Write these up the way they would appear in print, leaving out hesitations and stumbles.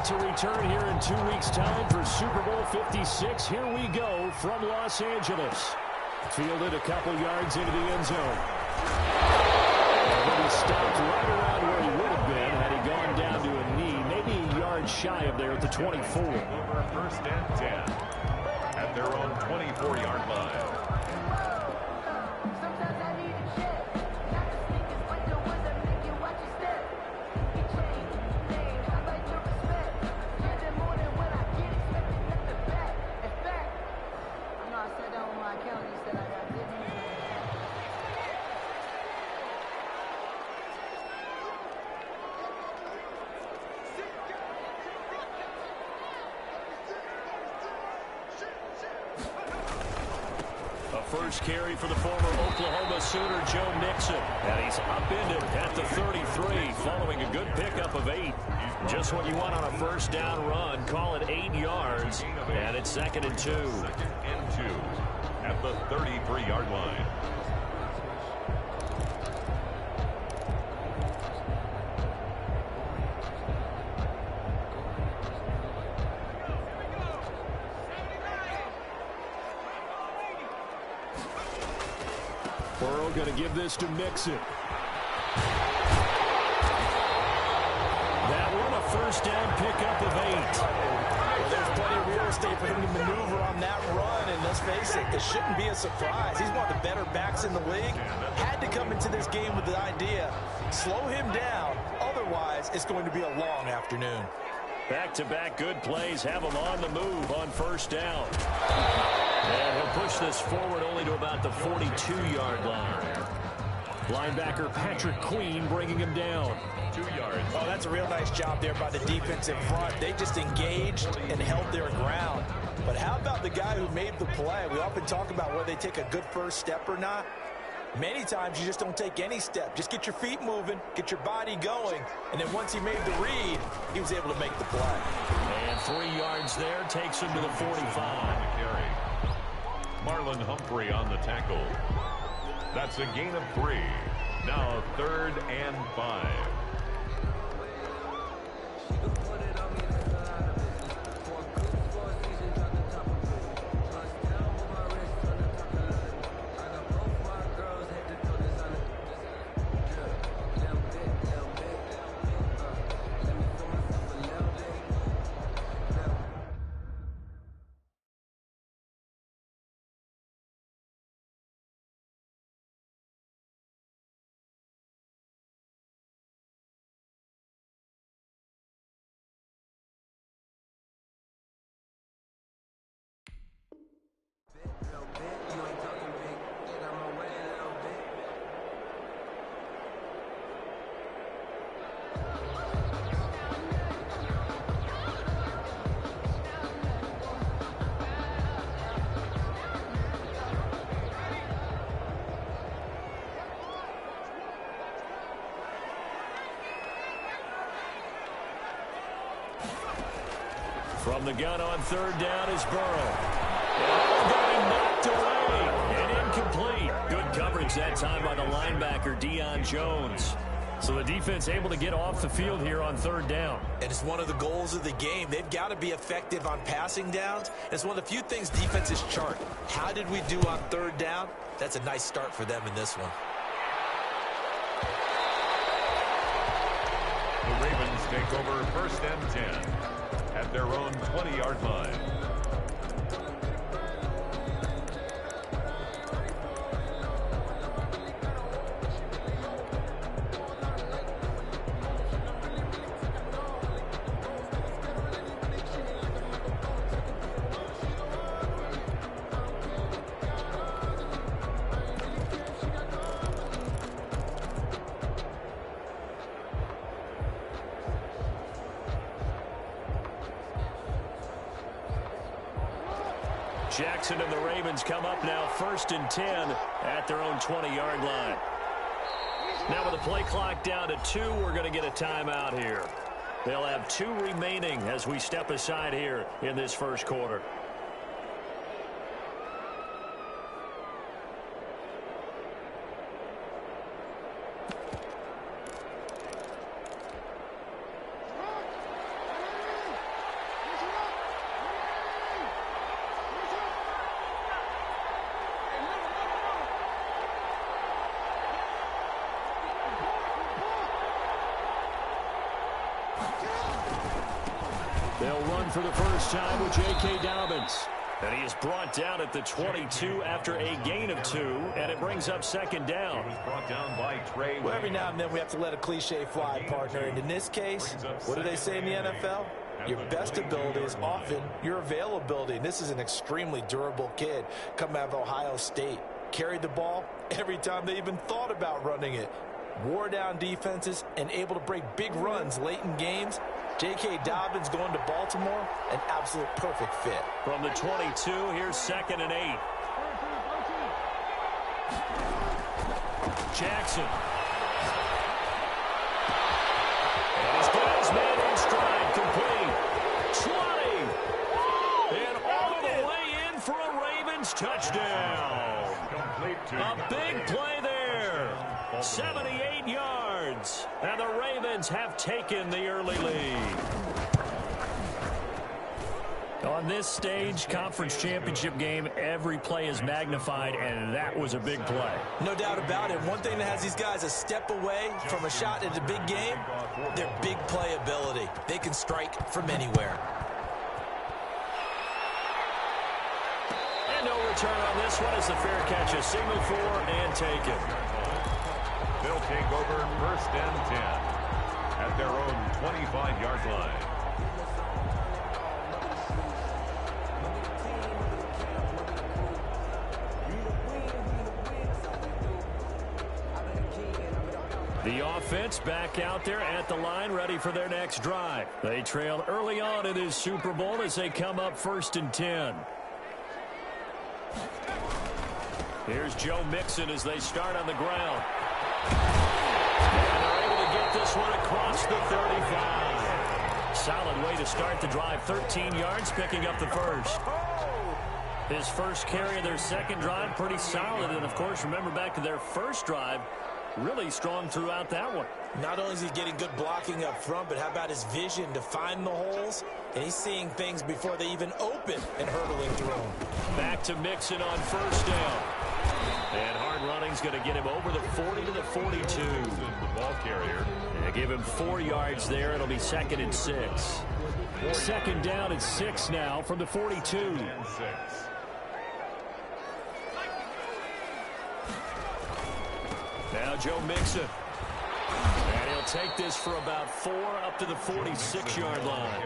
back to return here in 2 weeks' time for Super Bowl 56. Here we go from Los Angeles. Fielded a couple yards into the end zone. And he stopped right around where he would have been had he gone down to a knee, maybe a yard shy of there at the 24. Over first and 10 at their own 24-yard line. First carry for the former Oklahoma Sooner, Joe Mixon. And he's upended at the 33, following a good pickup of 8. Just what you want on a first down run. Call it 8 yards. And it's 2nd and 2. 2nd and 2 at the 33-yard line. Burrow going to give this to Mixon. That one a first down pickup of 8. Well, there's plenty of real estate for him to maneuver on that run, and let's face it, this shouldn't be a surprise. He's one of the better backs in the league. Had to come into this game with the idea, slow him down, otherwise it's going to be a long afternoon. Back-to-back good plays have him on the move on first down. And he'll push this forward only to about the 42-yard line. Linebacker Patrick Queen bringing him down. 2 yards. Oh, that's a real nice job there by the defense in front. They just engaged and held their ground. But how about the guy who made the play? We often talk about whether they take a good first step or not. Many times you just don't take any step. Just get your feet moving, get your body going, and then once he made the read, he was able to make the play. And 3 yards there takes him to the 45. Marlon Humphrey on the tackle. That's a gain of 3. Now 3rd and 5. From the gun on 3rd down is Burrow. Getting knocked away and incomplete. Good coverage that time by the linebacker, Deion Jones. So the defense able to get off the field here on 3rd down. And it's one of the goals of the game. They've got to be effective on passing downs. It's one of the few things defenses chart. How did we do on 3rd down? That's a nice start for them in this one. The Ravens take over 1st and 10 at their own 20-yard line. Jackson and the Ravens come up now 1st and 10 at their own 20-yard line. Now with the play clock down to 2, we're going to get a timeout here. They'll have 2 remaining as we step aside here in this first quarter. They'll run for the first time with J.K. Dobbins. And he is brought down at the 22 after a gain of 2, and it brings up second down. He was brought down by Trey. Well, every now and then we have to let a cliche fly, partner. And in this case, what do they say in the NFL? Your best ability is often your availability. And this is an extremely durable kid coming out of Ohio State. Carried the ball every time they even thought about running it. Wore down defenses and able to break big runs late in games. J.K. Dobbins going to Baltimore, an absolute perfect fit. From the 22, here's 2nd and 8. Jackson. And he's got his man in stride, complete. 20. And all the way in for a Ravens touchdown. A big play there. 78 yards. And the Ravens have taken the early lead. On this stage, conference championship game, every play is magnified, and that was a big play. No doubt about it. One thing that has these guys a step away from a shot at a big game, their big play ability. They can strike from anywhere. And no return on this one as the fair catch is signaled for and taken. They'll take over 1st and 10 at their own 25-yard line. The offense back out there at the line, ready for their next drive. They trailed early on in this Super Bowl as they come up 1st and 10. Here's Joe Mixon as they start on the ground. And they're able to get this one across the 35. Solid way to start the drive. 13 yards, picking up the first. His first carry of their second drive, pretty solid. And, of course, remember back to their first drive, really strong throughout that one. Not only is he getting good blocking up front, but how about his vision to find the holes? And he's seeing things before they even open and hurdling through them. Back to Mixon on first down. And hard running's going to get him over the 40 to the 42. The ball carrier. They give him 4 yards there. It'll be 2nd and 6. Second down at 6 now from the 42. And 6. Now Joe Mixon. And he'll take this for about 4 up to the 46-yard line.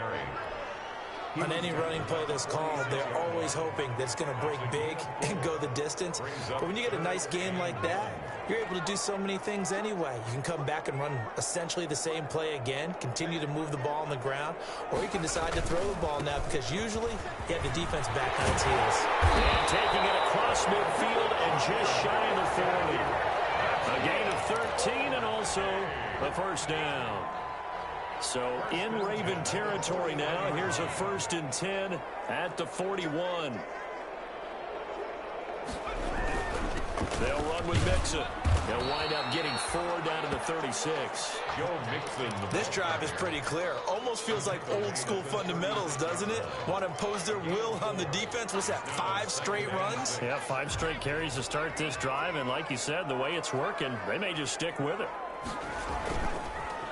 On any running play that's called, they're always hoping that it's going to break big and go the distance. But when you get a nice game like that, you're able to do so many things anyway. You can come back and run essentially the same play again, continue to move the ball on the ground, or you can decide to throw the ball now because usually you have the defense back on its heels. And taking it across midfield and just shy of the 40. A gain of 13 and also a first down. So in Raven territory now. Here's a 1st and 10 at the 41. They'll run with Mixon. They'll wind up getting 4 down to the 36. Joe Mixon. This drive is pretty clear. Almost feels like old school fundamentals, doesn't it? Want to impose their will on the defense. What's that, 5 straight runs? Yeah, 5 straight carries to start this drive. And like you said, the way it's working, they may just stick with it.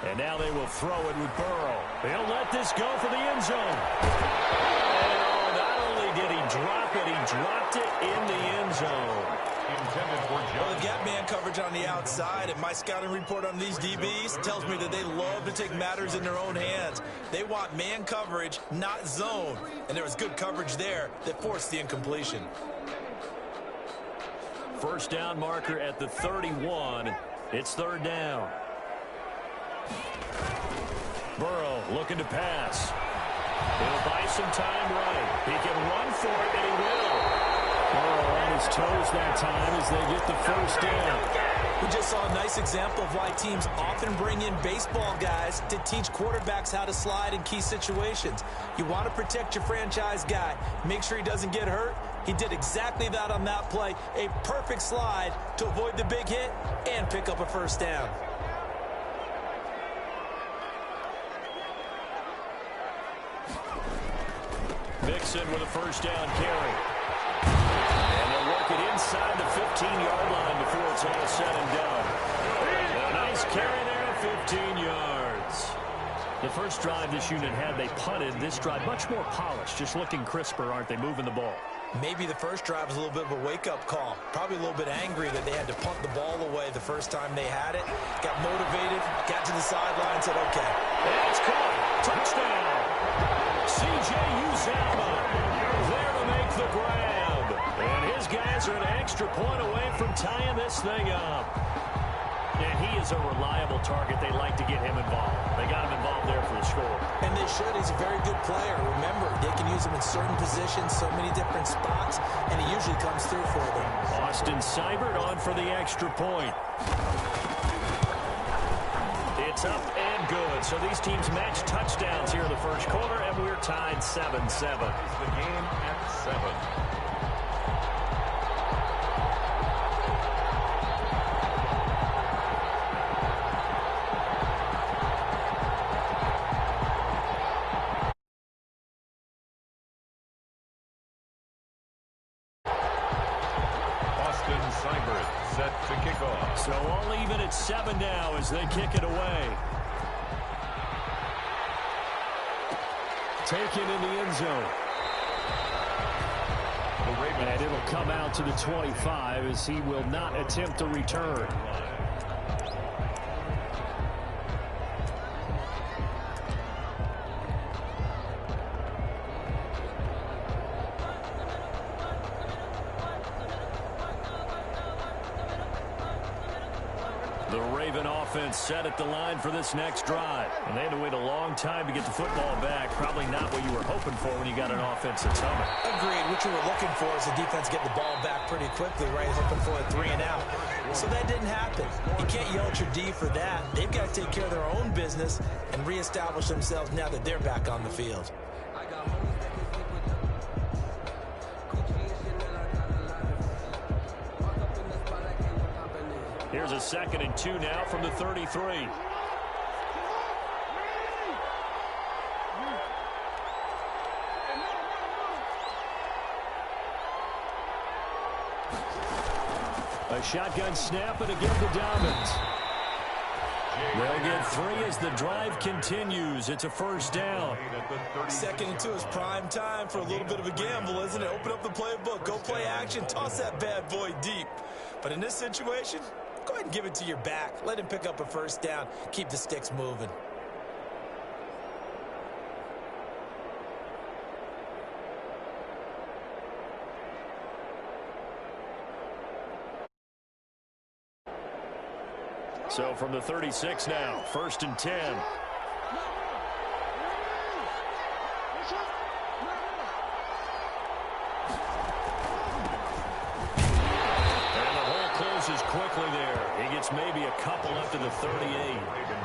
And now they will throw it with Burrow. They'll let this go for the end zone. And not only did he drop it, he dropped it in the end zone. Well, the gap man coverage on the outside, and my scouting report on these DBs tells me that they love to take matters in their own hands. They want man coverage, not zone. And there was good coverage there that forced the incompletion. First down marker at the 31. It's 3rd down. Burrow looking to pass. He'll buy some time right. He can run for it, and he will. Burrow on his toes that time as they get the first down. We just saw a nice example of why teams often bring in baseball guys to teach quarterbacks how to slide in key situations. You want to protect your franchise guy. Make sure he doesn't get hurt. He did exactly that on that play. A perfect slide to avoid the big hit and pick up a first down. Mixon with a first down carry. And they'll work it inside the 15-yard line before it's all said and done. A nice carry there, 15 yards. The first drive this unit had, they punted. This drive, much more polished, just looking crisper, aren't they, moving the ball? Maybe the first drive was a little bit of a wake-up call. Probably a little bit angry that they had to punt the ball away the first time they had it. Got motivated, got to the sideline, said, okay. And it's caught. Touchdown. C.J. Uzomah there to make the grab. And his guys are an extra point away from tying this thing up. And he is a reliable target. They like to get him involved. They got him involved there for the score. And they should. He's a very good player. Remember, they can use him in certain positions, so many different spots, and he usually comes through for them. Austin Seibert on for the extra point. It's up and good. So these teams match touchdowns here in the first quarter, and we're tied 7-7. The game at 7. Set to kick off. So all even at 7 now as they kick it away. Taken in the end zone. And it'll come out to the 25 as he will not attempt to return. The Raven offense set at the line for this next drive. And they had to wait a long time to get the football back. Probably not what you were hoping for when you got an offense that's humming. Agreed. What you were looking for is the defense getting the ball back pretty quickly, right? Hoping for a 3 and out. So that didn't happen. You can't yell at your D for that. They've got to take care of their own business and reestablish themselves now that they're back on the field. Here's a 2nd and 2 now from the 33. A shotgun snap and again the Diamonds. They'll get 3 as the drive continues. It's a first down. 2nd and 2 is prime time for a little bit of a gamble, isn't it? Open up the playbook, go play action, toss that bad boy deep. But in this situation, go ahead and give it to your back. Let him pick up a first down. Keep the sticks moving. So from the 36 now, 1st and 10. And the hole closes quickly there. He gets maybe a couple up to the 38.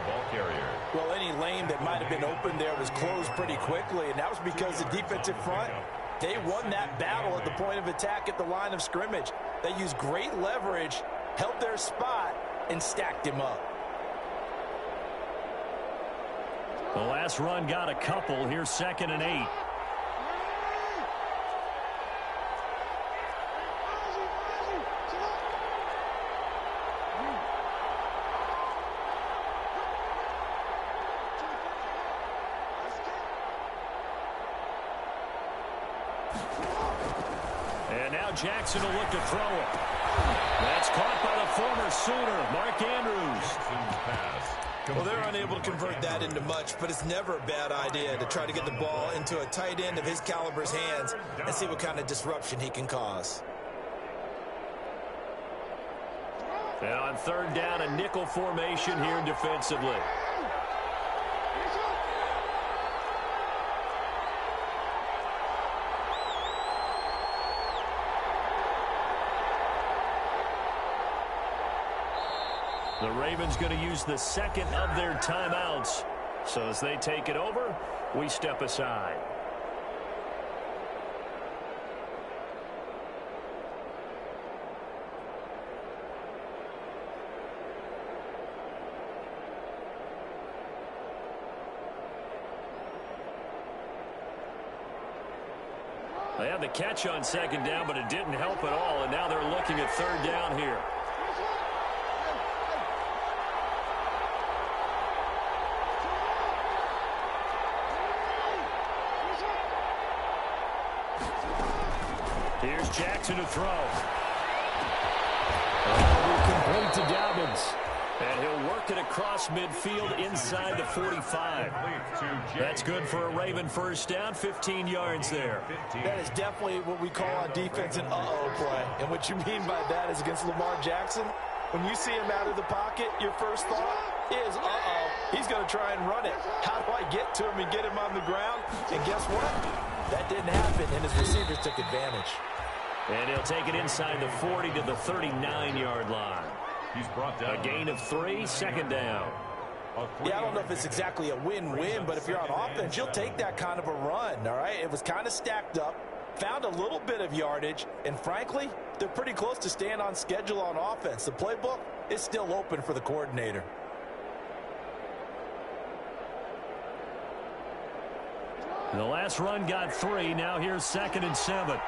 Ball carrier. Well, any lane that might have been open there was closed pretty quickly, and that was because the defensive front, they won that battle at the point of attack at the line of scrimmage. They used great leverage, held their spot, and stacked him up. The last run got a couple. Here's 2nd and 8. And now Jackson will look to throw it. That's caught by the former Sooner, Mark Andrews. Well, they're unable to convert that into much, but it's never a bad idea to try to get the ball into a tight end of his caliber's hands and see what kind of disruption he can cause. And on 3rd down, a nickel formation here defensively. The Ravens going to use the 2nd of their timeouts. So as they take it over, we step aside. They had the catch on 2nd down, but it didn't help at all, and now they're looking at 3rd down here. Here's Jackson to throw. Complete to Dobbins. And he'll work it across midfield inside the 45. That's good for a Raven first down, 15 yards there. That is definitely what we call on defense an uh-oh play. And what you mean by that is against Lamar Jackson, when you see him out of the pocket, your first thought is, uh-oh, he's going to try and run it. How do I get to him and get him on the ground? And guess what? That didn't happen, and his receivers took advantage. And he'll take it inside the 40 to the 39-yard line. He's brought down. A gain of 3, second down. Yeah, I don't know if it's exactly a win-win, but if you're on offense, you'll take that kind of a run, all right? It was kind of stacked up, found a little bit of yardage, and frankly, they're pretty close to staying on schedule on offense. The playbook is still open for the coordinator. The last run got 3. Now here's 2nd and 7.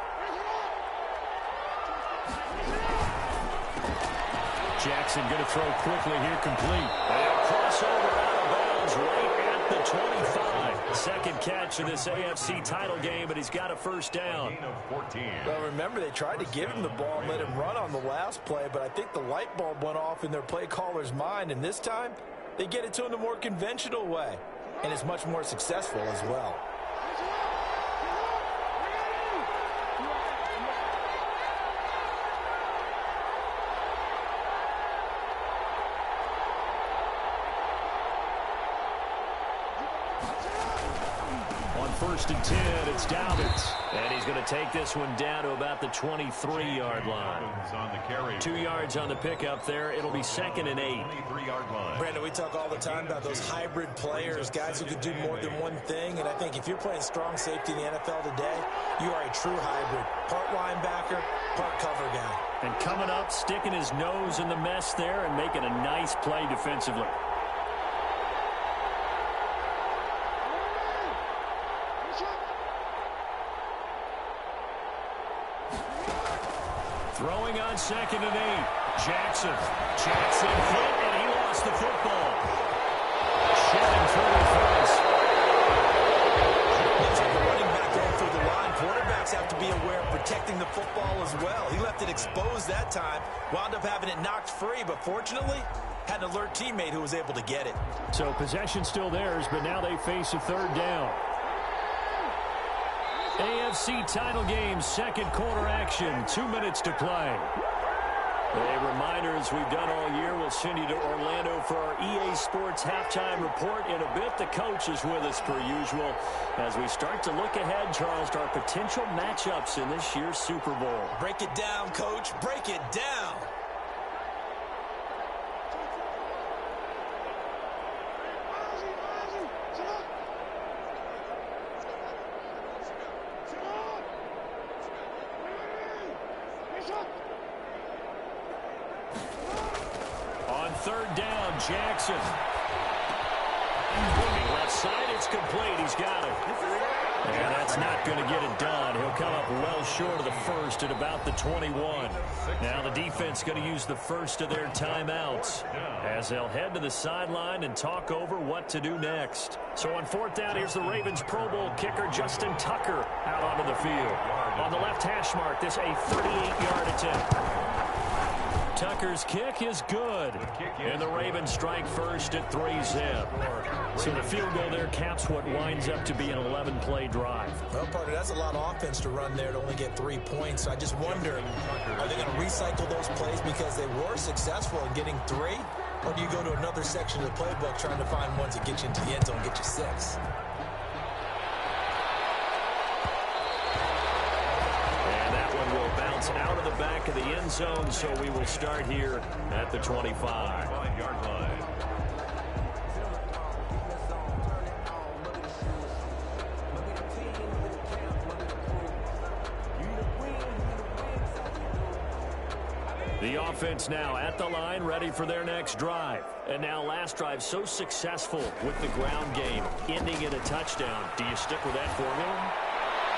Jackson going to throw quickly here, complete. And a crossover out of bounds right at the 25. Second catch of this AFC title game, but he's got a first down. Well, remember, they tried to give him the ball and let him run on the last play, but I think the light bulb went off in their play caller's mind, and this time they get it to him the more conventional way, and it's much more successful as well. First and 10, it's Dobbins. And he's going to take this one down to about the 23-yard line. 2 yards on the pickup there. It'll be 2nd and 8. Brandon, we talk all the time about those hybrid players, guys who can do more than one thing. And I think if you're playing strong safety in the NFL today, you are a true hybrid. Part linebacker, part cover guy. And coming up, sticking his nose in the mess there and making a nice play defensively. Throwing on 2nd and 8. Jackson hit, and he lost the football. Shedding through the face. Looks like a running back going through the line. Quarterbacks have to be aware of protecting the football as well. He left it exposed that time. Wound up having it knocked free, but fortunately, had an alert teammate who was able to get it. So possession still theirs, but now they face a 3rd down. AFC title game, 2nd quarter action, 2 minutes to play. A reminder, as we've done all year, we'll send you to Orlando for our EA Sports halftime report. In a bit, the coach is with us per usual as we start to look ahead, Charles, to our potential matchups in this year's Super Bowl. Break it down, Coach. Break it down. On 3rd down, Jackson. Looking left side, it's complete. He's got it. And that's not going to get it done. He'll come up well short of the first at about the 21. Now the defense going to use the first of their timeouts as they'll head to the sideline and talk over what to do next. So on 4th down, here's the Ravens Pro Bowl kicker Justin Tucker out onto the field. On the left hash mark, this a 38-yard attempt. Tucker's kick is good. And the Ravens strike first at 3-zip. So the field goal there caps what winds up to be an 11-play drive. Well, partner, that's a lot of offense to run there to only get 3 points. So I just wonder, are they going to recycle those plays because they were successful in getting 3? Or do you go to another section of the playbook trying to find ones that get you into the end zone and get you 6? Out of the back of the end zone, so we will start here at the 25-yard line. The offense now at the line, ready for their next drive. And now last drive so successful with the ground game, ending in a touchdown. Do you stick with that formula?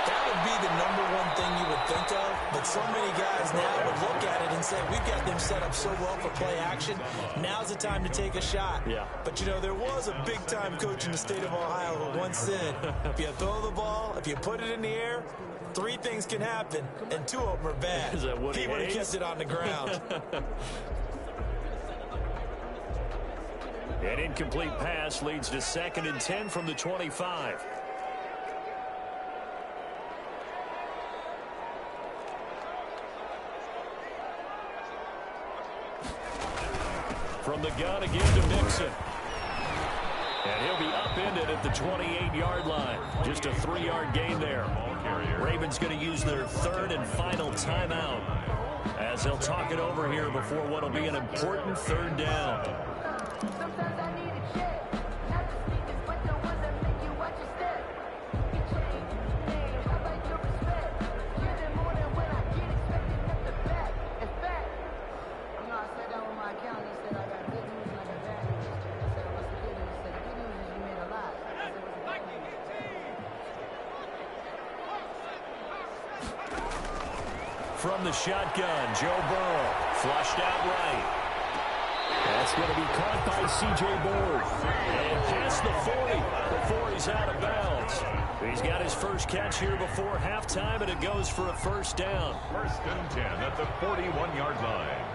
That would be the #1 thing you would think of, but so many guys now would look at it and say, we've got them set up so well for play action. Now's the time to take a shot. Yeah. But, you know, there was a big-time coach in the state of Ohio who once said, if you throw the ball, if you put it in the air, 3 things can happen, and 2 of them are bad. Is that Woody He would have Hayes? kept it on the ground. An incomplete pass leads to 2nd and 10 from the 25. From the gun again to Mixon. And he'll be upended at the 28-yard line. Just a 3-yard gain there. Ravens going to use their 3rd and final timeout as they'll talk it over here before what will be an important 3rd down. Sometimes I need a check. Not the sneakers, but the ones that make you watch your step. You can change names, I like your respect. You're the more than when I get expected at the back. In fact, I know I sat down with my accountant. He said I got good news and I got bad news. I said, what's the good news? He said, the good news is you made a lot. I said, what's the bad news? From the shotgun, Joe Burrow flushed out right. That's going to be caught by C.J. Board. And past the 40 before he's out of bounds. He's got his first catch here before halftime, and it goes for a 1st down. 1st and 10 at the 41-yard line.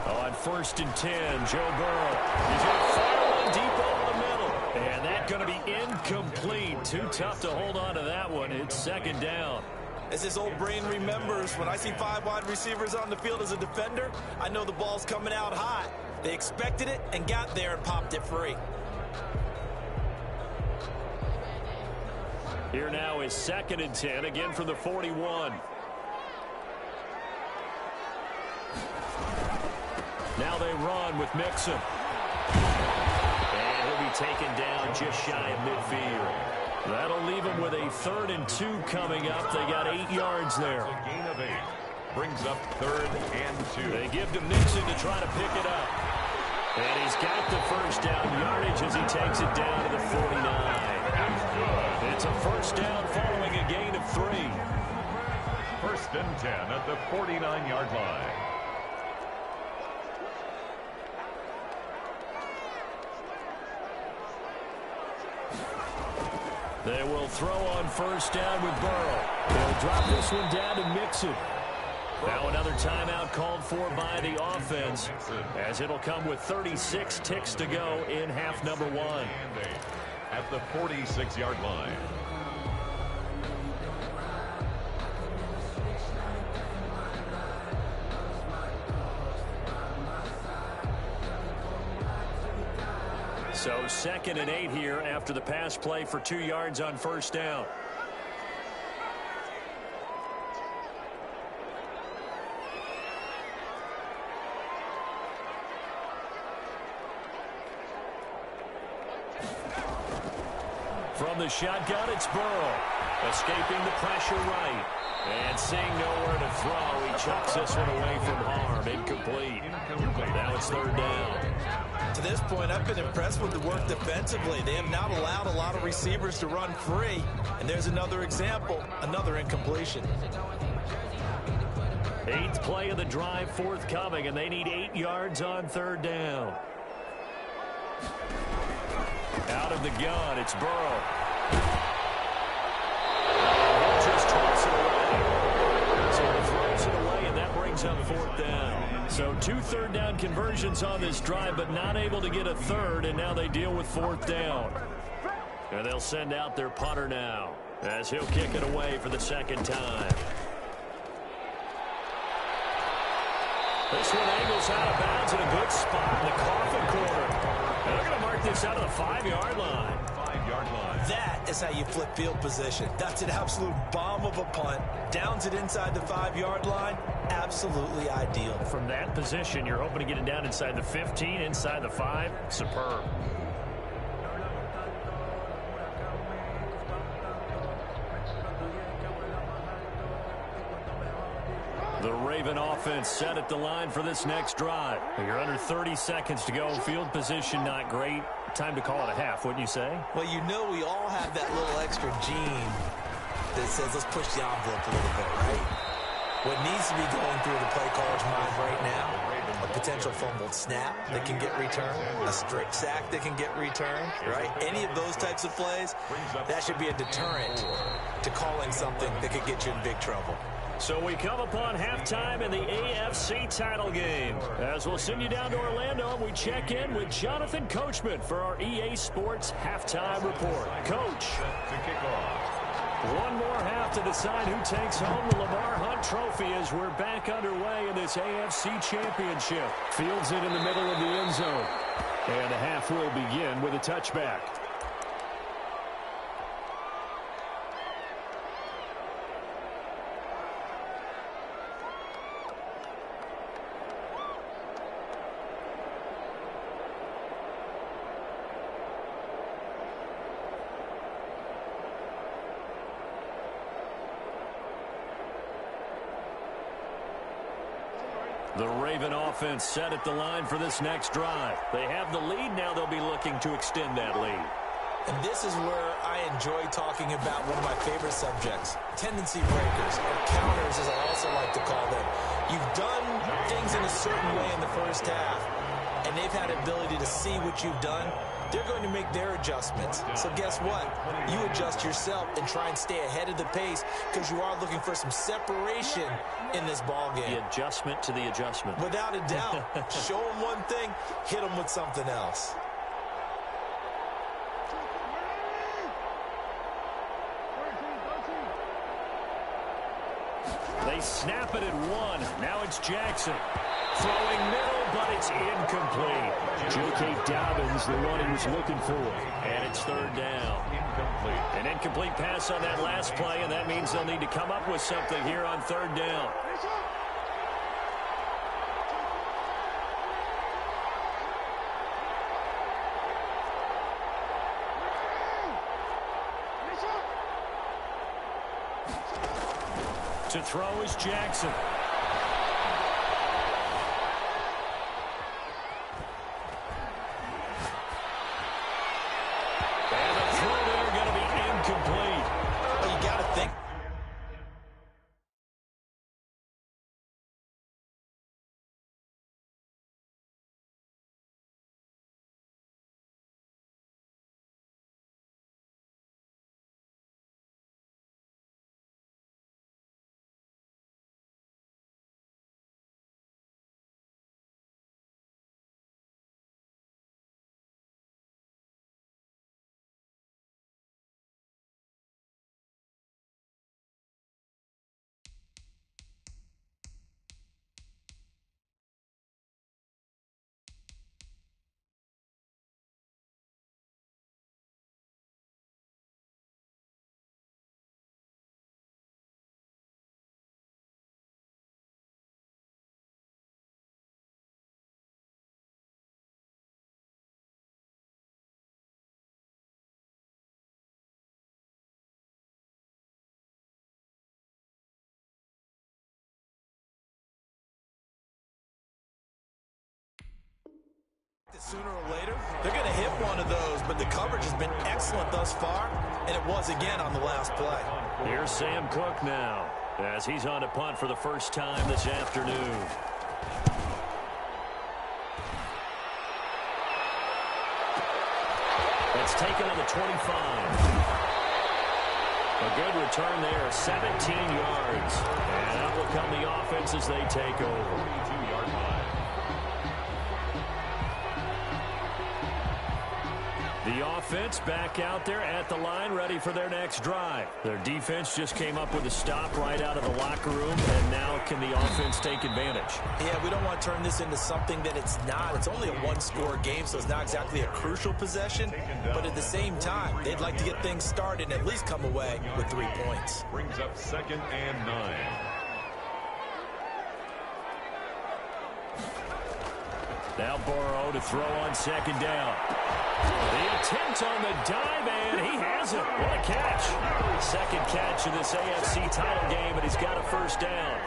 On 1st and 10, Joe Burrow. He's going to fire one deep over the middle. And that's going to be incomplete. Too tough to hold on to that one. It's 2nd down. As his old brain remembers, when I see 5 wide receivers on the field as a defender, I know the ball's coming out hot. They expected it and got there and popped it free. Here now is 2nd and 10, again from the 41. Now they run with Mixon. And he'll be taken down just shy of midfield. That'll leave him with a 3rd and 2 coming up. They got 8 yards there. A gain of 8. Brings up 3rd and 2. They give to Mixon to try to pick it up. And he's got the 1st down yardage as he takes it down to the 49. That's good. It's a 1st down following a gain of 3. 1st and 10 at the 49-yard line. They will throw on 1st down with Burrow. They'll drop this one down to Mixon. Now another timeout called for by the offense, as it'll come with 36 ticks to go in half number 1. At the 46-yard line. So 2nd and 8 here after the pass play for 2 yards on 1st down. From the shotgun, it's Burrow. Escaping the pressure right. And seeing nowhere to throw, he chucks this one away from harm. Incomplete. Now it's 3rd down. To this point, I've been impressed with the work defensively. They have not allowed a lot of receivers to run free. And there's another example, another incompletion. 8th play of the drive forthcoming, and they need 8 yards on 3rd down. Out of the gun, it's Burrow. He'll just toss it away. So he throws it away, and that brings up 4th down. So 2 3rd down conversions on this drive, but not able to get a 3rd, and now they deal with 4th down. And they'll send out their punter now, as he'll kick it away for the 2nd time. This one angles out of bounds in a good spot in the coffin corner. And they're going to mark this out of the 5-yard line. 5-yard line. That is how you flip field position. That's an absolute bomb of a punt. Downs it inside the 5-yard line. Absolutely ideal. From that position, you're hoping to get it down inside the 15, inside the 5. Superb. The Raven offense set at the line for this next drive. You're under 30 seconds to go. Field position not great. Time to call it a half, wouldn't you say? Well, you know we all have that little extra gene that says let's push the envelope a little bit, right? What needs to be going through the play caller's mind right now, a potential fumbled snap that can get returned, a strip sack that can get returned, right? Any of those types of plays, that should be a deterrent to calling something that could get you in big trouble. So we come upon halftime in the AFC title game. As we'll send you down to Orlando, we check in with Jonathan Coachman for our EA Sports Halftime Report. Coach. To kick off. One more half to decide who takes home the Lamar Hunt Trophy as we're back underway in this AFC Championship. Fields it in the middle of the end zone. And the half will begin with a touchback. The Raven offense set at the line for this next drive. They have the lead. Now they'll be looking to extend that lead. And this is where I enjoy talking about one of my favorite subjects, tendency breakers, or counters as I also like to call them. You've done things in a certain way in the first half, and they've had the ability to see what you've done. They're going to make their adjustments. So guess what? You adjust yourself and try and stay ahead of the pace because you are looking for some separation in this ball game. The adjustment to the adjustment. Without a doubt. Show them one thing, hit them with something else. They snap it at one. Now it's Jackson. Throwing middle, but it's incomplete. J.K. Dobbins, the one he was looking for. And it's third down. Incomplete. An incomplete pass on that last play, and that means they'll need to come up with something here on third down. To throw is Jackson. And the throw there going to be incomplete. Well, you got to think. Sooner or later, they're going to hit one of those, but the coverage has been excellent thus far, and it was again on the last play. Here's Sam Cook now, as he's on to punt for the first time this afternoon. It's taken on the 25. A good return there, 17 yards. And out will come the offense as they take over. 22-yard line. The offense back out there at the line, ready for their next drive. Their defense just came up with a stop right out of the locker room, and now can the offense take advantage? Yeah, we don't want to turn this into something that it's not. It's only a one-score game, so it's not exactly a crucial possession. But at the same time, they'd like to get things started and at least come away with 3 points. Brings up 2nd and 9. Now Burrow to throw on 2nd down. The attempt on the dive, and he has it. What a catch. 2nd catch of this AFC title game, and he's got a first down.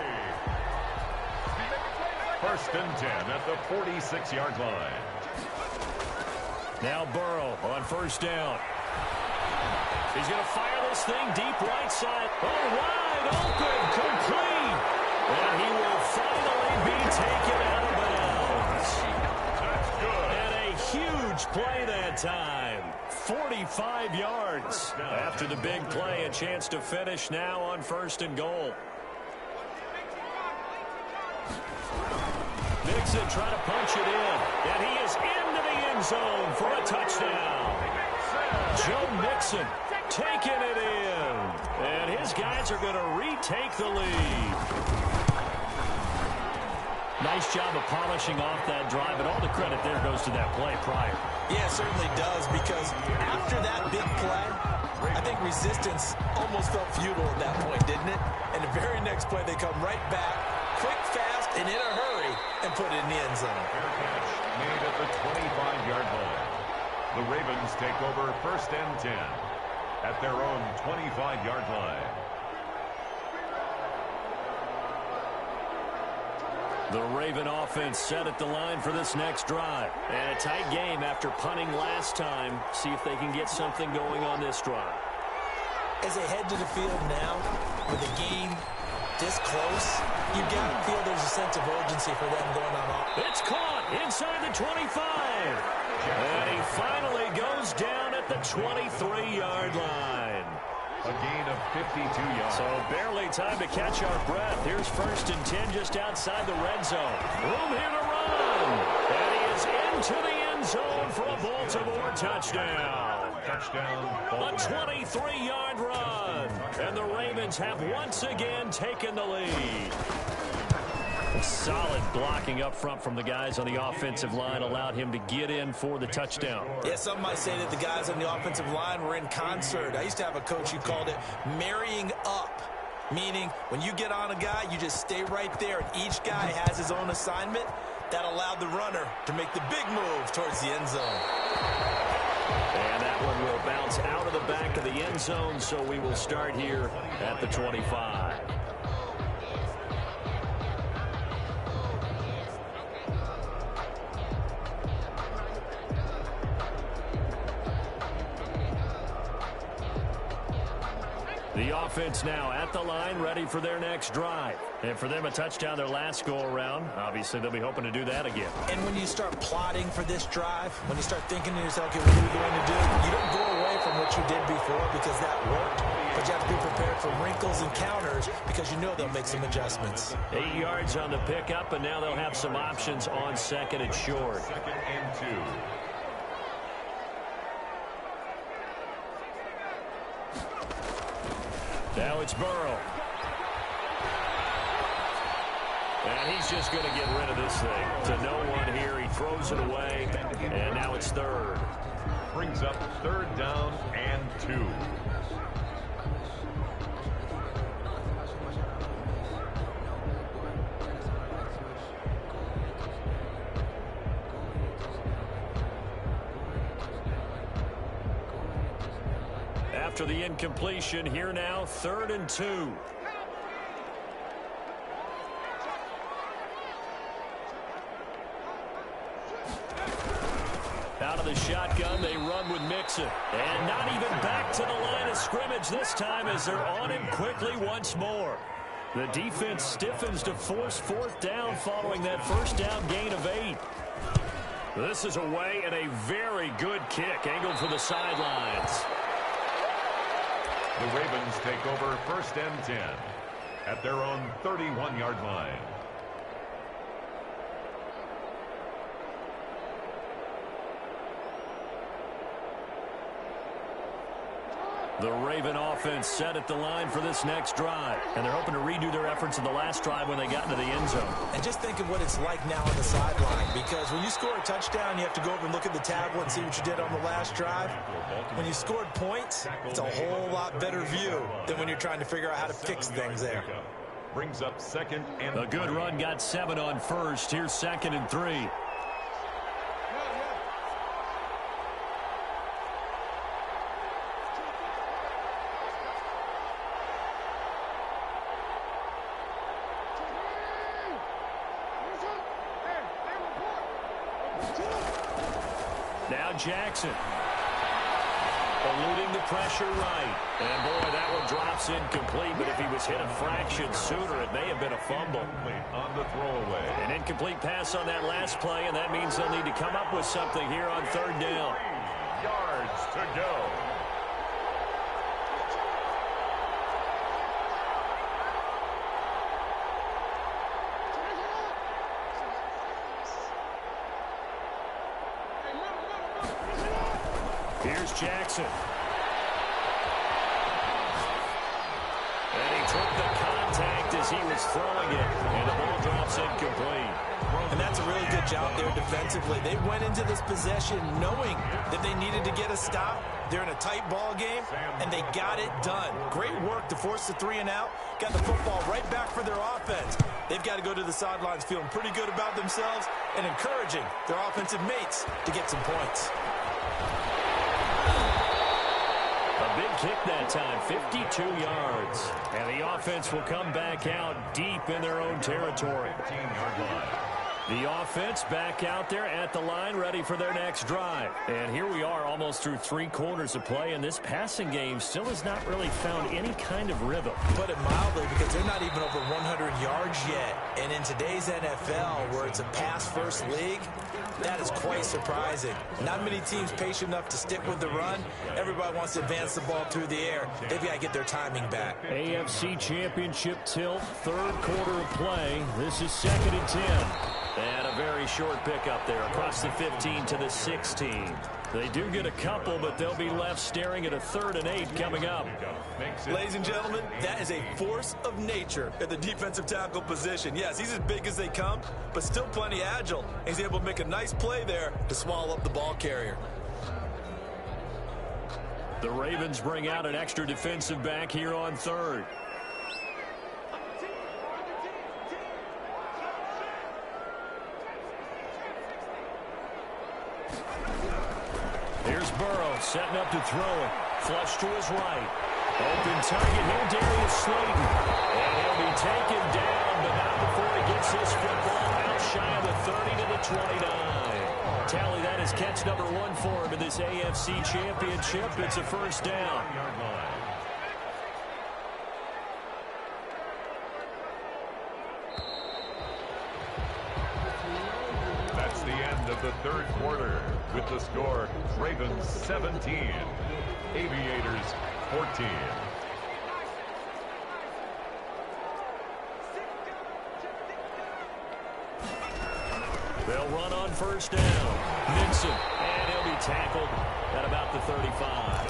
First and 10 at the 46-yard line. Now Burrow on first down. He's going to fire this thing deep right side. Oh, wide open, complete. And he will finally be taken out of bounds. That's good. And a huge play that time. 45 yards. After the big play, a chance to finish now on first and goal. Mixon trying to punch it in. And he is into the end zone for a touchdown. Joe Mixon taking it in. And his guys are going to retake the lead. Nice job of polishing off that drive, and all the credit there goes to that play prior. Yeah, it certainly does, because after that big play, I think resistance almost felt futile at that point, didn't it? And the very next play, they come right back, quick, fast, and in a hurry, and put it in the end zone. Fair catch made at the 25-yard line. The Ravens take over first and 10 at their own 25-yard line. The Raven offense set at the line for this next drive. And a tight game after punting last time. See if they can get something going on this drive. As they head to the field now, with the game this close, you got to feel there's a sense of urgency for them going on off. It's caught inside the 25. And he finally goes down at the 23-yard line. A gain of 52 yards. So barely time to catch our breath. Here's first and 10 just outside the red zone. Room here to run. And he is into the end zone for a Baltimore touchdown. Touchdown. A 23-yard run. And the Ravens have once again taken the lead. Solid blocking up front from the guys on the offensive line allowed him to get in for the touchdown. Yeah, some might say that the guys on the offensive line were in concert. I used to have a coach who called it marrying up, meaning when you get on a guy, you just stay right there, and each guy has his own assignment. That allowed the runner to make the big move towards the end zone. And that one will bounce out of the back of the end zone, so we will start here at the 25. The offense now at the line, ready for their next drive. And for them, a touchdown their last go-around. Obviously, they'll be hoping to do that again. And when you start plotting for this drive, when you start thinking to yourself, okay, what are we going to do? You don't go away from what you did before because that worked. But you have to be prepared for wrinkles and counters because you know they'll make some adjustments. 8 yards on the pickup, and now they'll have some options on second and short. Second and 2. Now it's Burrow. And he's just going to get rid of this thing. To no one here. He throws it away. And now it's third. Brings up third down and 2. After the incompletion, here now, third and 2. Out of the shotgun, they run with Mixon. And not even back to the line of scrimmage this time as they're on him quickly once more. The defense stiffens to force fourth down following that first down gain of 8. This is away and a very good kick angled for the sidelines. The Ravens take over first and 10 at their own 31-yard line. The Raven offense set at the line for this next drive. And they're hoping to redo their efforts in the last drive when they got into the end zone. And just think of what it's like now on the sideline, because when you score a touchdown, you have to go over and look at the tablet and see what you did on the last drive. When you scored points, it's a whole lot better view than when you're trying to figure out how to fix things there. Brings up second and A good run got 7 on first. Here's second and 3. Now Jackson. Eluding the pressure right. And, boy, that one drops incomplete. But if he was hit a fraction sooner, it may have been a fumble. On the throwaway. An incomplete pass on that last play, and that means they'll need to come up with something here on third down. 3 yards to go. Here's Jackson. And he took the contact as he was throwing it, and the ball drops incomplete. And that's a really good job there defensively. They went into this possession knowing that they needed to get a stop. They're in a tight ball game, and they got it done. Great work to force the 3 and out. Got the football right back for their offense. They've got to go to the sidelines feeling pretty good about themselves and encouraging their offensive mates to get some points. A big kick that time, 52 yards. And the offense will come back out deep in their own territory. 15-yard line. The offense back out there at the line, ready for their next drive. And here we are almost through 3 quarters of play, and this passing game still has not really found any kind of rhythm. Put it mildly, because they're not even over 100 yards yet. And in today's NFL, where it's a pass-first league, that is quite surprising. Not many teams patient enough to stick with the run. Everybody wants to advance the ball through the air. They've got to get their timing back. AFC Championship tilt, 3rd quarter of play. This is 2nd and 10. And a very short pickup there across the 15 to the 16. They do get a couple, but they'll be left staring at a 3rd and 8 coming up. Ladies and gentlemen, that is a force of nature at the defensive tackle position. Yes, he's as big as they come, but still plenty agile. He's able to make a nice play there to swallow up the ball carrier. The Ravens bring out an extra defensive back here on 3rd. Here's Burrow setting up to throw it. Flush to his right. Open target here, Darius Slayton. And he'll be taken down, but not before he gets his football out shy of the 30 to the 29. Tally, that is catch number 1 for him in this AFC Championship. It's a first down. That's the end of the 3rd quarter. With the score, Ravens 17, Aviators 14. They'll run on first down. Mixon, and he'll be tackled at about the 35.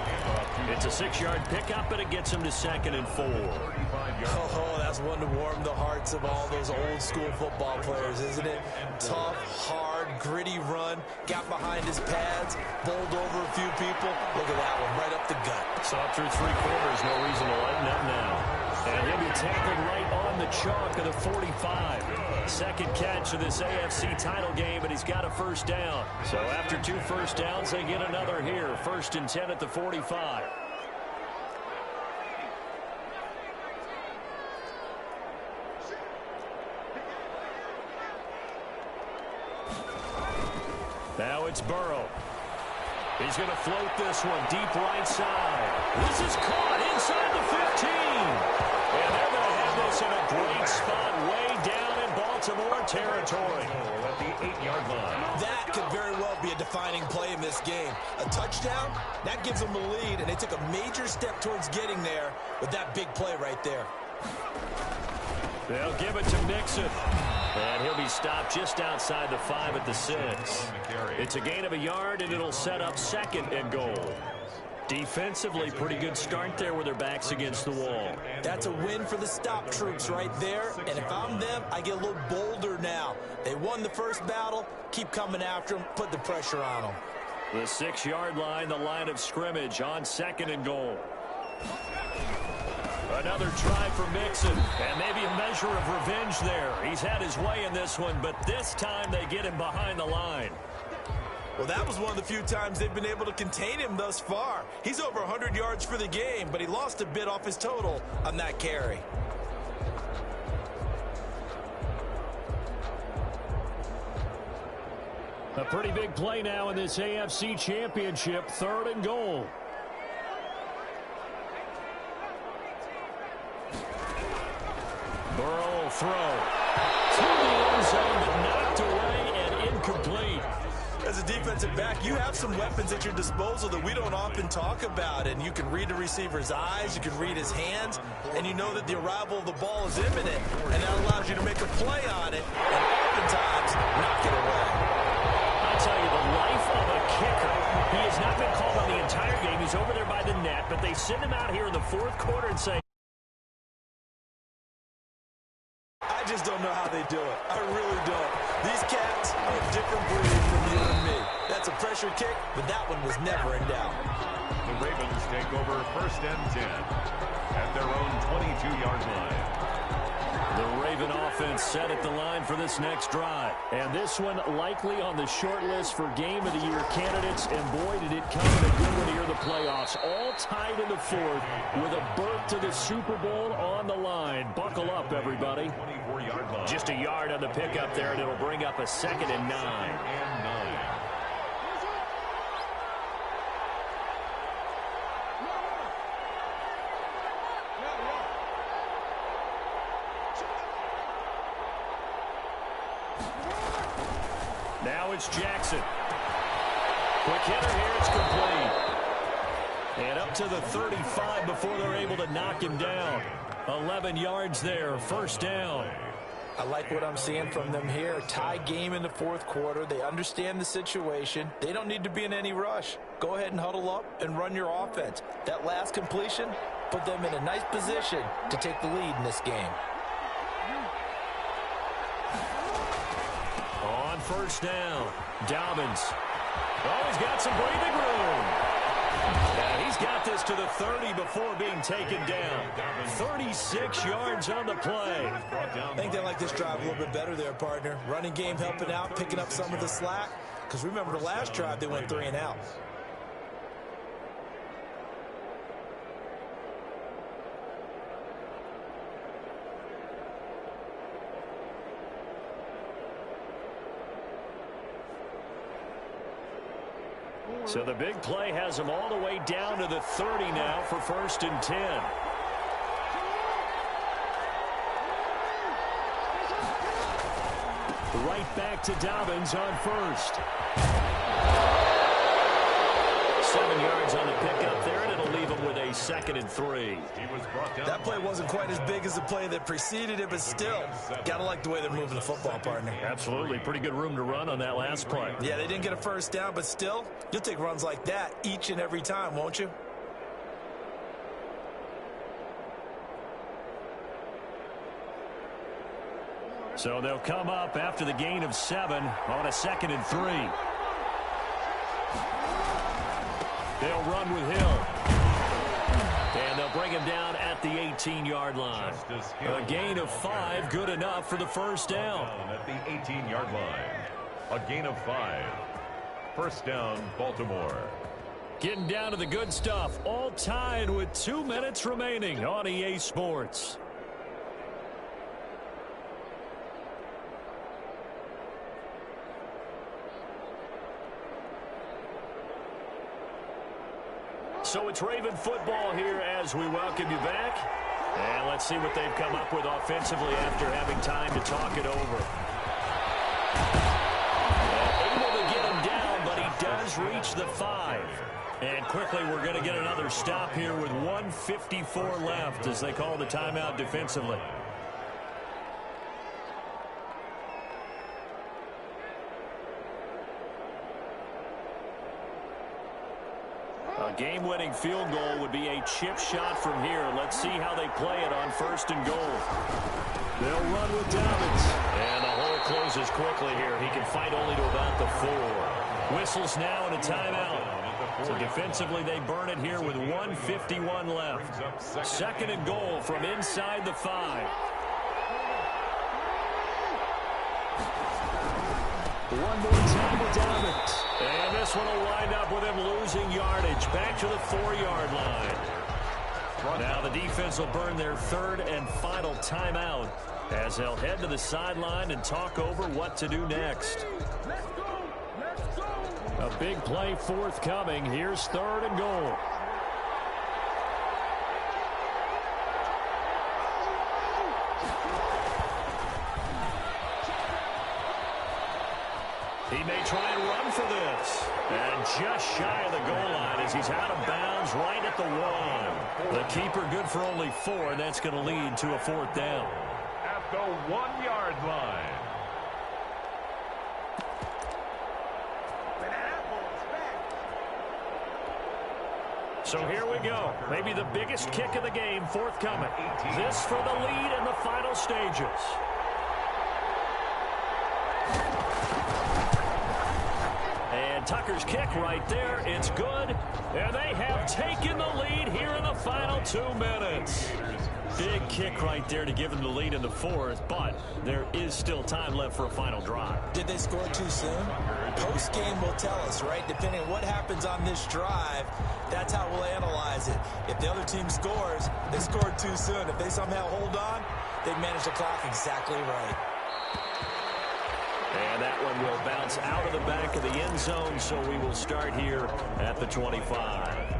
It's a 6-yard pickup, but it gets him to 2nd and 4. Oh, that's one to warm the hearts of all those old-school football players, isn't it? Tough, hard, gritty run. Got behind his pads, bowled over a few people. Look at that one, right up the gut. So through 3 quarters, no reason to lighten up now. And he'll be tackled right on the chalk of the 45. 2nd catch of this AFC title game, and he's got a first down. So after 2 first downs, they get another here. 1st and 10 at the 45. Now it's Burrow. He's going to float this one deep right side. This is caught inside the 15. And they're going to have this in a great spot way down in Baltimore territory. At the 8-yard line. That could very well be a defining play in this game. A touchdown, that gives them the lead, and they took a major step towards getting there with that big play right there. They'll give it to Mixon. And he'll be stopped just outside the 5 at the 6. It's a gain of a yard, and it'll set up 2nd and goal. Defensively, pretty good start there with their backs against the wall. That's a win for the stop troops right there. And if I'm them, I get a little bolder now. They won the first battle. Keep coming after them. Put the pressure on them. The 6-yard line, the line of scrimmage on 2nd and goal. Another try for Mixon, and maybe a measure of revenge there. He's had his way in this one, but this time they get him behind the line. Well, that was one of the few times they've been able to contain him thus far. He's over 100 yards for the game, but he lost a bit off his total on that carry. A pretty big play now in this AFC Championship. 3rd and goal. Burrow will throw. To the end zone, but knocked away and incomplete. As a defensive back, you have some weapons at your disposal that we don't often talk about, and you can read the receiver's eyes, you can read his hands, and you know that the arrival of the ball is imminent, and that allows you to make a play on it, and oftentimes knock it away. I'll tell you, the life of a kicker. He has not been called on the entire game. He's over there by the net, but they send him out here in the 4th quarter and say, I just don't know how they do it. I really don't. These cats are a different breed from you and me. That's a pressure kick, but that one was never in doubt. The Ravens take over 1st and 10 at their own 22-yard line. the Raven offense set at the line for this next drive. And this one likely on the short list for Game of the Year candidates. And boy, did it come in a good one here in the playoffs. All tied in the 4th with a berth to the Super Bowl on the line. Buckle up, everybody. 24-yard line. Just a yard on the pickup there, and it'll bring up a 2nd and 9. Now it's Jackson. Quick hitter here, it's complete. And up to the 35 before they're able to knock him down. 11 yards there, 1st down. I like what I'm seeing from them here. Tie game in the 4th quarter. They understand the situation. They don't need to be in any rush. Go ahead and huddle up and run your offense. That last completion put them in a nice position to take the lead in this game. On 1st down, Dobbins. Oh, he's got some breathing room. And he's got this to the 30 before being taken down. 36 yards on the play. I think they like this drive a little bit better there, partner. Running game helping out, picking up some of the slack. Because remember the last drive, they went 3 and out. So the big play has them all the way down to the 30 now for 1st and 10. Right back to Dobbins on 1st. 7 yards on the pickup there, and it'll leave him with a 2nd and 3. That play wasn't quite as big as the play that preceded it, but still, gotta like the way they're moving the football, partner. Absolutely. Pretty good room to run on that last play. Yeah, they didn't get a 1st down, but still, you'll take runs like that each and every time, won't you? So they'll come up after the gain of 7 on a 2nd and 3. They'll run with Hill. And they'll bring him down at the 18-yard line. A gain of 5, good enough for the 1st down. At the 18-yard line. A gain of 5. 1st down, Baltimore. Getting down to the good stuff. All tied with 2 minutes remaining on EA Sports. So it's Raven football here as we welcome you back. And let's see what they've come up with offensively after having time to talk it over. Able to get him down, but he does reach the 5. And quickly we're going to get another stop here with 1:54 left as they call the timeout defensively. A game-winning field goal would be a chip shot from here. Let's see how they play it on 1st and goal. They'll run with Dobbins. And the hole closes quickly here. He can fight only to about the 4. Whistles now and a timeout. So defensively they burn it here with 1:51 left. 2nd and goal from inside the 5. One more time with Dobbins. And this one will wind up with him losing yardage. Back to the 4-yard line. Now the defense will burn their 3rd and final timeout as they'll head to the sideline and talk over what to do next. Let's go. A big play forthcoming. Here's 3rd and goal. He may try and run for this. And just shy of the goal line as he's out of bounds right at the 1. The keeper good for only 4, and that's going to lead to a 4th down. At the 1-yard line. So here we go. Maybe the biggest kick of the game forthcoming. This for the lead in the final stages. And Tucker's kick right there. It's good. And they have taken the lead here in the final 2 minutes. Big kick right there to give them the lead in the 4th, but there is still time left for a final drive. Did they score too soon? Post-game will tell us, right? Depending on what happens on this drive, that's how we'll analyze it. If the other team scores, they scored too soon. If they somehow hold on, they manage the clock exactly right. And that one will bounce out of the back of the end zone, so we will start here at the 25.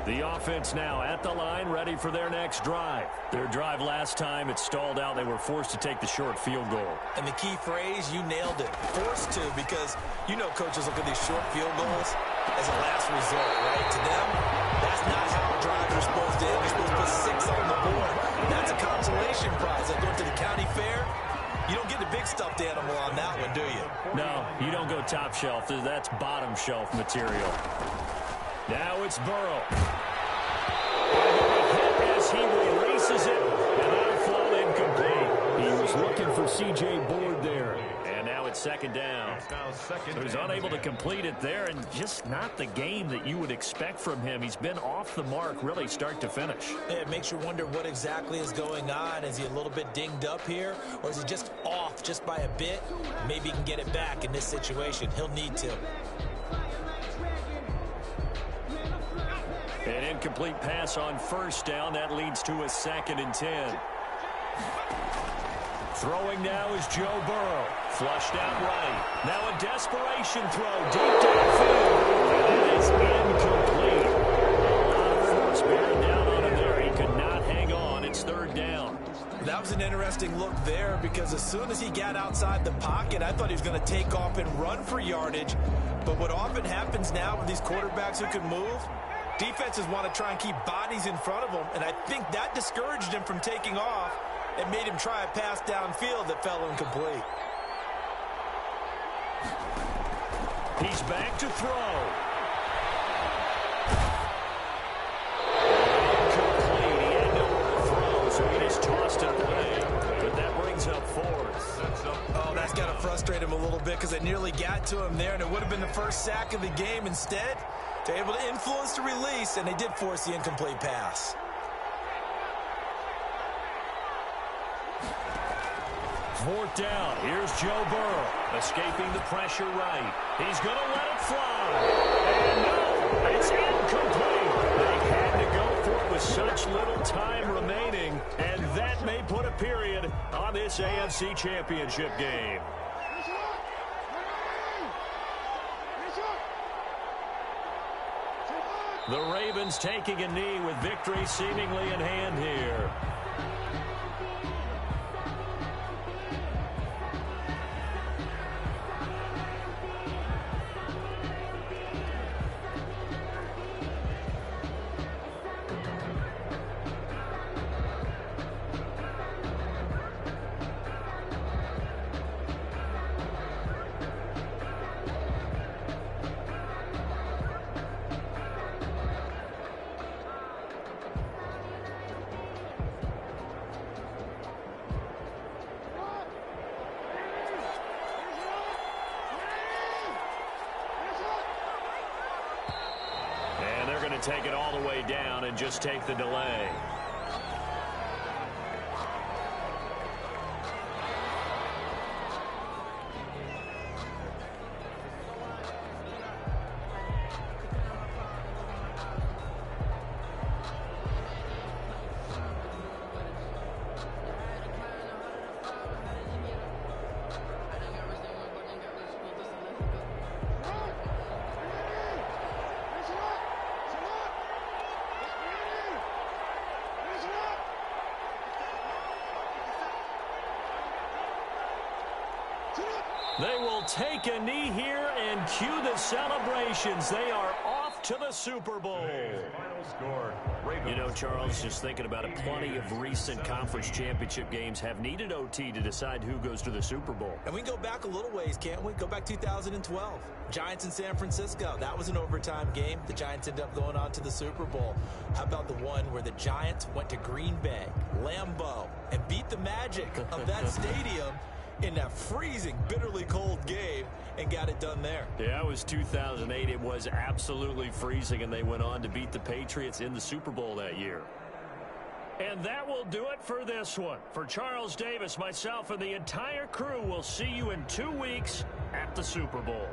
The offense now at the line, ready for their next drive. Their drive last time, it stalled out. They were forced to take the short field goal. And the key phrase, you nailed it. Forced to, because you know coaches look at these short field goals as a last resort, right? To them, that's not how a drive is supposed to end. You're supposed to put 6 on the board. That's a consolation prize. Like going to the county fair, you don't get the big stuffed animal on that one, do you? No, you don't go top shelf. That's bottom shelf material. Now it's Burrow. As he releases it, and that'll fall incomplete. He was looking for C.J. Board there. And now it's 2nd down. So he's unable to complete it there, and just not the game that you would expect from him. He's been off the mark, really, start to finish. It makes you wonder what exactly is going on. Is he a little bit dinged up here, or is he just off just by a bit? Maybe he can get it back in this situation. He'll need to. An incomplete pass on 1st down. That leads to a 2nd and 10. Throwing now is Joe Burrow. Flushed out right. Now a desperation throw deep downfield. And it is incomplete. A lot of force bearing down on him there. He could not hang on. It's 3rd down. That was an interesting look there, because as soon as he got outside the pocket, I thought he was going to take off and run for yardage. But what often happens now with these quarterbacks who can move, defenses want to try and keep bodies in front of them, and I think that discouraged him from taking off and made him try a pass downfield that fell incomplete. He's back to throw. Incomplete. He had nowhere to throw, so he just tossed it away. But that brings up 4th. Oh, that's got to frustrate him a little bit, because they nearly got to him there, and it would have been the first sack of the game. Instead, they're able to influence the release, and they did force the incomplete pass. 4th down. Here's Joe Burrow. Escaping the pressure right. He's going to let it fly. And no, it's incomplete. They had to go for it with such little time remaining, and that may put a period on this AFC Championship game. The Ravens taking a knee with victory seemingly in hand here. Take it all the way down and just take the delay. They will take a knee here and cue the celebrations. They are off to the Super Bowl. Final score, You know, Charles, just thinking about it, plenty of recent conference championship games have needed OT to decide who goes to the Super Bowl. And we can go back a little ways, can't we? Go back 2012. Giants in San Francisco. That was an overtime game. The Giants ended up going on to the Super Bowl. How about the one where the Giants went to Green Bay, Lambeau, and beat the magic of that stadium in that freezing, bitterly cold game and got it done there? Yeah, it was 2008. It was absolutely freezing, and they went on to beat the Patriots in the Super Bowl that year. And that will do it for this one. For Charles Davis, myself, and the entire crew, we'll see you in 2 weeks at the Super Bowl.